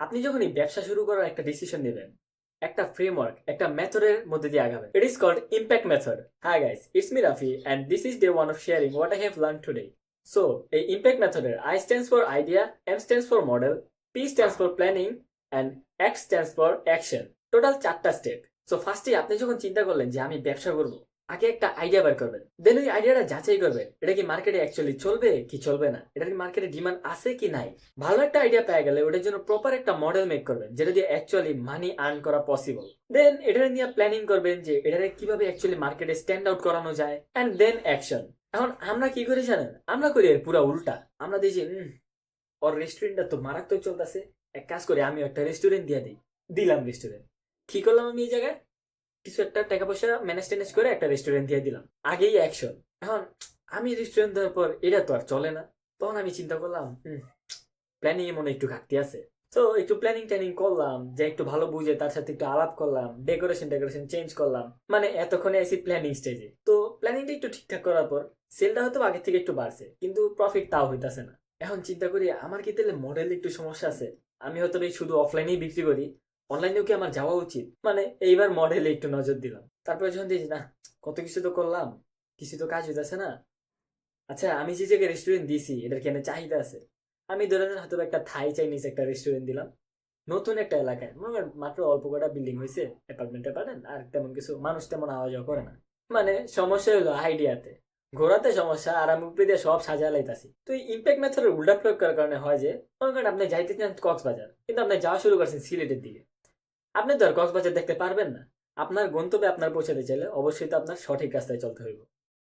আপনি যখনই ব্যবসা শুরু করার একটা ডিসিশন নেবেন, একটা ফ্রেমওয়ার্ক, একটা মেথডের মধ্যে দিয়ে আগাবেন। It is called impact method. Hi guys, it's me Rafi and this is day one of sharing what I have learn today. So এই ইম্প্যাক্ট মেথডের I stands for idea, M stands for model, P stands for planning and X stands for action. Total 4টা step. So ফার্স্টে আপনি যখন চিন্তা করলেন যে আমি ব্যবসা করবো, আগে একটা আইডিয়া বের করবেন, দেন ওই আইডিয়াটা যাচাই করবেন এটা কি মার্কেটে অ্যাকচুয়ালি চলবে কি চলবে না, এটা কি মার্কেটে ডিমান্ড আছে কি নাই। ভালো একটা আইডিয়া পেয়ে গেলে ওটার জন্য প্রপার একটা মডেল মেক করবেন যেটা দিয়ে অ্যাকচুয়ালি মানি আর্ন করা পসিবল। দেন এটা নিয়ে প্ল্যানিং করবেন যে এটাকে কিভাবে অ্যাকচুয়ালি মার্কেটে স্ট্যান্ড আউট করানো যায়, এন্ড দেন অ্যাকশন। এখন আমরা কি করি জানেন? আমরা করি এর পুরো উল্টা। আমরা দিই যে ওর রেস্টুরেন্টটা তো মারাত্মক চলতেছে, এক কাজ করি আমিও একটা রেস্টুরেন্ট দিয়ে দিই। দিলাম রেস্টুরেন্ট। কি করলাম আমি এই জায়গায়? কিছু একটা টাকা পয়সা ম্যানেজ ট্যানেজ করে একটা রেস্টুরেন্ট দিয়ে দিলাম। আগেই অ্যাকশন। এখন আমি রেস্টুরেন্ট দেওয়ার পর এটা তো আর চলে না। তখন আমি চিন্তা করলাম প্ল্যানিং এ মনে হয় একটু ঘাটতি আছে। তো একটু প্ল্যানিং ট্যানিং করলাম, যে একটু ভালো বুঝে তার সাথে একটু আলাপ করলাম, ডেকোরেশন চেঞ্জ করলাম। মানে এতক্ষণে আছি প্ল্যানিং স্টেজে। তো প্ল্যানিংটা একটু ঠিকঠাক করার পর সেলটা হয়তো আগের থেকে একটু বাড়ছে, কিন্তু প্রফিট তাও হইতাছে না। এখন চিন্তা করি আমার কি তাহলে মডেল একটু সমস্যা আছে? আমি হয়তো এই শুধু অফলাইনেই বিক্রি করি, অনলাইনেও কি আমার যাওয়া উচিত? মানে এইবার মডেলে একটু নজর দিলাম। তারপরে যখন দেখি না, কত কিছু তো করলাম, কিছু তো কাজ হইতাছে না। আচ্ছা, আমি যে জায়গায় রেস্টুরেন্ট দিছি এটার কেন চাহিদা আছে? আমি ধরে নেন হয়তো একটা থাই চাইনিজ একটা রেস্টুরেন্ট দিলাম নতুন একটা এলাকায়, মনে করেন মাত্র অল্প কটা বিল্ডিং হয়েছে, অ্যাপার্টমেন্টে পারেন, আর তেমন কিছু মানুষ তেমন আওয়া যাওয়া করে না। মানে সমস্যা হলো আইডিয়াতে, ঘোরাতে সমস্যা, আর আমি উপরে দিয়ে সব সাজা লাইতাছি। তো এই ইম্প্যাক্ট মেথডের উল্টা প্রয়োগ করার কারণে হয় যে, মনে করেন আপনি যাইতে চান কক্সবাজার, কিন্তু আপনি যাওয়া শুরু করছেন সিলেটের দিকে। আপনি তো আর কক্সবাজার দেখতে পারবেন না। আপনার গন্তব্যে আপনার পৌঁছাতে চাইলে অবশ্যই তো আপনার সঠিক রাস্তায় চলতে হইব।